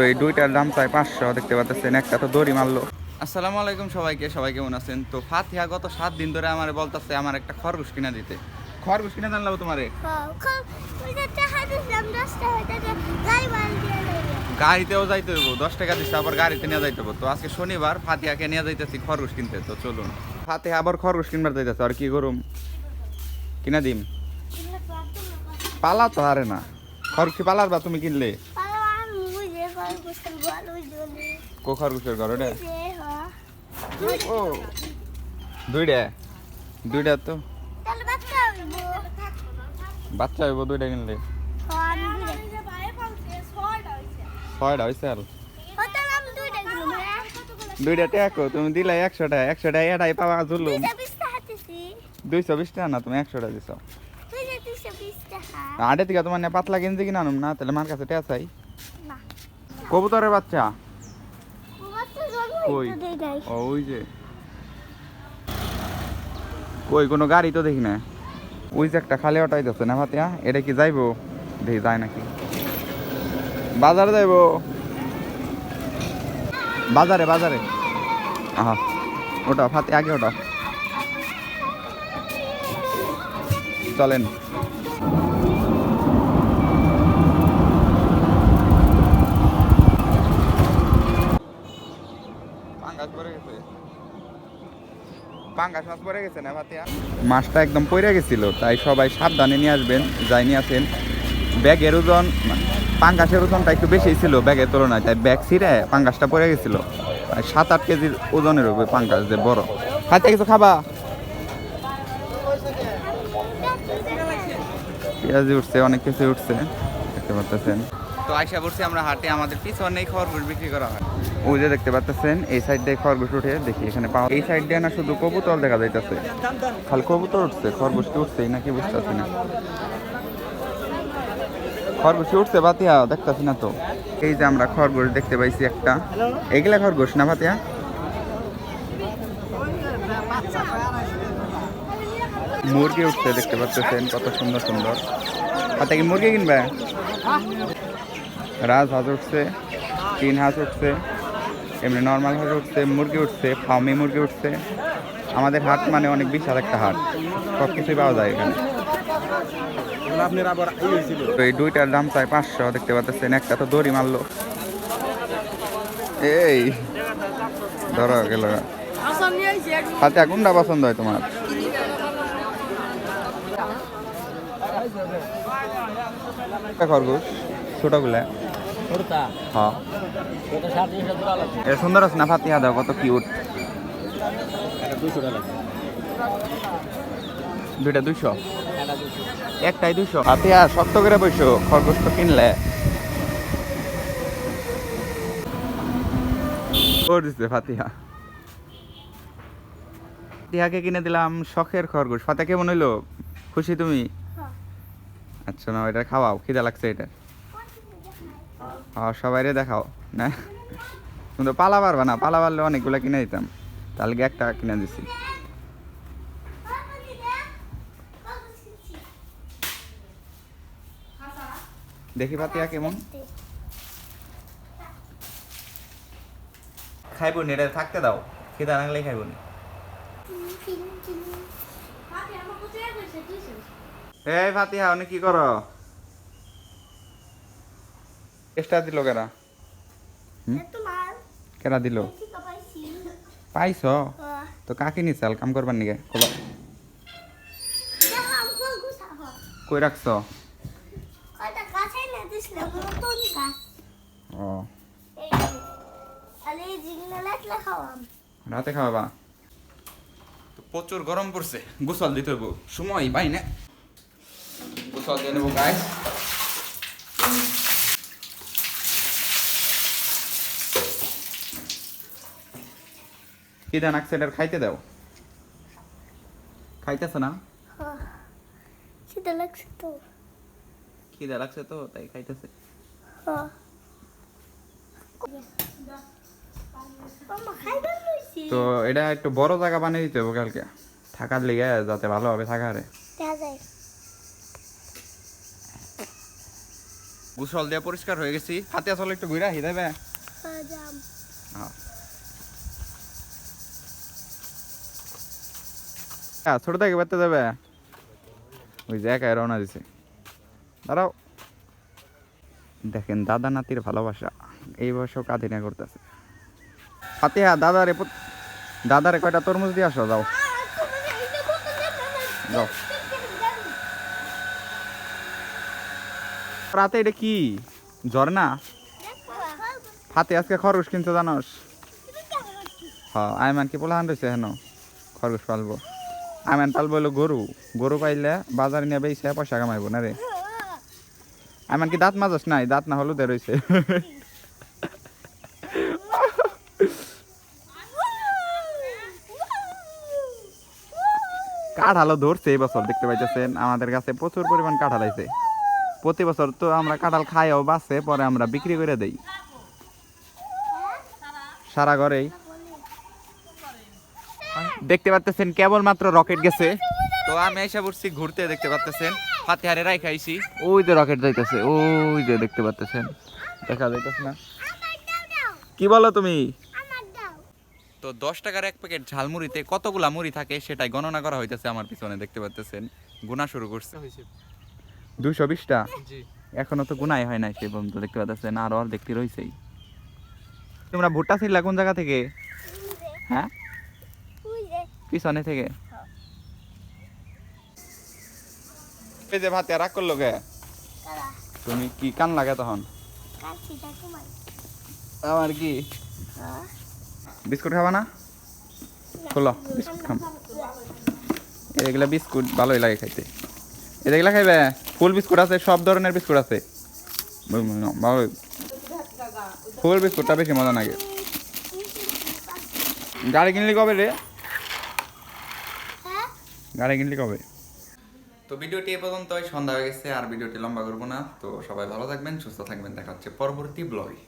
এই দুইটার দাম চাই 500 দেখতে পাচ্ছেন, একটা তো দড়ি মারলো। আসসালামু আলাইকুম সবাইকে, সবাই কেমন আছেন? তো ফাতিহা গত 7 দিন ধরে আমার বলতেছে আমার একটা খরগোশ কিনা দিতে। খরগোশ কিনা জানলাম তোমারে গাড়িতেও যাইতে হইব, 10 টাকা দিচ্ছে আবার গাড়িতে নিয়ে যাইতে হবো। তো আজকে শনিবার, ফাতিহাকে নিয়ে যাইতেছি খরগোশ কিনতে। তো চলুন, ফাতিহা আবার খরগোশ কিনবার যাইতেছে। আর কি করুম, কিনা দিম? পালা তো আরে না, খরগোশ পালার বা তুমি কিনলে কো খরগোশের ঘর ওটা? ও দুইটা তো বাচ্চা হইব, দুইটা কিনলে 6টা হয়েছে। আর দুইটা টেকো তুমি দিলে 100 টাকা, 100 টাকা এটাই পাওয়া জুলুম। 220 টাকা না, তুমি 100 টাকা দিছো। আড়ে থেকে তোমার পাতলা গেঞ্জি কিনা আনুম না, তাহলে মার কাছে টেয়া চাই। কবুতরের বাচ্চা কই? ওই যে কই, কোনো গাড়ি তো দেখি না। ওই যে একটা খালি অটাই যাচ্ছে না ফাতিয়া, এটা কি যাইবো? দেখি যায় নাকি। বাজারে যাইবো, বাজারে আহা ওটা ফাতে আগে ওটা চলেন। পাঙ্গাস মাছ পড়ে গেছে না ফাতিয়া, মাছটা একদম পড়ে গেছিল, তাই সবাই সাবধানে নিয়ে আসবেন। যাই নিয়ে আসেন। ব্যাগের ওজন, পাঙ্গাসের ওজনটা একটু বেশি ছিল ব্যাগের তুলনায়, তাই ব্যাগ ছিঁড়ে পাঙ্গাসটা পড়ে গেছিল। 7-8 কেজির ওজনের হবে পাঙ্গাস, যে বড়। খাইতে কিছু খাবা? পেঁয়াজি উঠছে, অনেক কিছু উঠছে দেখতে পাচ্ছেন। তো আইসা পড়ছি আমরা হাটে, আমাদের পিছনেই খরগোশ বিক্রি করা হয়। ওই যে দেখতে পাচ্ছেন এই সাইড দিয়ে খরগোশ উঠে, দেখি এখানে পাওয়া। এই সাইড দিয়ে না শুধু কবুতর দেখা যাইতেছে, খালি কবুতর উঠছে, খরগোশ কি উঠছে নাকি বুঝতেছি না। খরগোশ উঠছে বাতিয়া, দেখতেছি না তো। এই যে আমরা খরগোশ দেখতে পাইছি একটা, এগুলা খরগোশ না বাতিয়া? মুরগি উঠছে দেখতে পাচ্ছেন, কত সুন্দর সুন্দর। হাতে কি মুরগি কিনবে? রাজহাঁস উঠছে, 3 হাঁস উঠছে, এমনি নর্মাল হাঁস উঠছে, মুরগি উঠছে, ফার্মি মুরগি উঠছে। আমাদের হাট মানে অনেক বিশাল একটা হাট, সব কিছুই পাওয়া যায় এখানে। তো এই দুইটার দাম চাই 500 দেখতে পাচ্ছেন, একটা তো দড়ি মারলো। এই ধরো গেল। হাতে কোনটা পছন্দ হয় তোমার? খরগোশ ছোটগুলা হ্যাঁ, সুন্দর আছে না ফাতিহা? দাও কত কিউট। দুইটা 200, একটাই 200। ফাতিহা শক্ত করে বসো, খরগোশ তো কিনলে দিচ্ছে ফাতিহা। ফাতিহাকে কিনে দিলাম শখের খরগোশ। ফাতিহা কেমন হইলো? খুশি তুমি? আচ্ছা না, এটা খাওয়াও, খিদা লাগছে এটা। সবাইরে দেখাও না, তুমি তো পালা পারবা না, পালা পারলে অনেকগুলো কিনে দিতাম, তাহলে একটা কিনে দিছি। দেখি ফাতিহা কেমন খাইব নি, এটা থাকতে দাও, খিদা লাগলে খাইব নি। এই ফাতিহা অনেক কি করো? এক্সট্রা দিল কেরা? কেরা দিল? পাইছ তো কাকি নি চাল কাম করবার নিকে কই রাখছ? ও রাতে খাওয়াবা? প্রচুর গরম পড়ছে, গোসল দিতে হইব, সময় পাই না। গোসল দিয়ে নেবো গাইস। কি দেন আকসেডার খাইতে দাও, খাইতেছ না? খিদা লাগছে তো তাই খাইতেছে। তো এটা একটু বড় জায়গা বানিয়ে দিতে হবে কালকে থাকার লিগে, যাতে ভালোভাবে থাকা রে। গোসল দিয়ে পরিষ্কার হয়ে গেছি। ফাতিয়া চলো একটু ঘুরে আসি দেবে। ছোট থেকে বাড়তে যাবে, ওই যে একাই রওনা দিছে। দাঁড়াও, দেখেন দাদা নাতির ভালোবাসা এই বয়সেও কাঁদিনা করতেছে। ফাতিহা দাদারে কয়টা তরমুজ দিয়ে আসো, যাও যাও। রাতে এটা কি ঝর্ণা? ফাতে আজকে খরগোশ কিনতে জানোস? হ্যাঁ, আইমান কি পোলাহান রয়েছে হেন খরগোশ পালবো। আইমান পালবো হলো গরু, গরু পাইলে বাজারে নিয়ে বেশি পয়সা কামাইবো না রে। আইমান কি দাঁত মাজস নাই? দাঁত না হলুদে রয়েছে। কাঁঠালও ধরছে এই বছর, দেখতে পাইতেছেন আমাদের কাছে প্রচুর পরিমাণ কাঁঠাল আইছে। প্রতি বছর তো আমরা কাঁঠাল খাইও বাঁচে, পরে আমরা বিক্রি করে দেই সারা ঘরেই। দেখতে পাচ্ছেন কেবলমাত্র রকেট গেছে, তো আমি এসে পড়ছি ঘুরতে। দেখতে পাচ্ছেন ফাতিহারে রাই খাইছি, ওই যে রকেট যাইতেছে, ওই যে দেখতে পাচ্ছেন, দেখা যাইতেছে না? কি বলো তুমি? তো 10 টাকার এক প্যাকেট ঝালমুড়িতে কতগুলা মুড়ি থাকে সেটাই গণনা করা হইতেছে আমার পিছনে। দেখতে পাচ্ছেন গুণা শুরু করছে। 220টা এখনো তো গুনাই হয় নাই সেই পর্যন্ত। দেখতে পাচ্ছেন আরো দেখতে রয়েছেই। তোমরা ভুট্টা ছিলা কোন জায়গা থেকে? হ্যাঁ, পিছনে থেকে। এই যে ভাতে রাগ করলো গে, তুমি কি কান লাগে তখন? আমার কি বিস্কুট খাবা না? খোলো বিস্কুট খাম। এগুলা বিস্কুট ভালোই লাগে খাইতে। এগুলা খাইবে? ফুল বিস্কুট আছে, সব ধরনের বিস্কুট আছে। ফুল বিস্কুটটা বেশি মজা লাগে। গাড়ি কিনলি কবে রে? গাড়ি কিনলি কবে? তো ভিডিওটি এ পর্যন্তই, সন্ধ্যা হয়ে গেছে, আর ভিডিওটি লম্বা করবো না। তো সবাই ভালো থাকবেন, সুস্থ থাকবেন, দেখা হচ্ছে পরবর্তী ব্লগে।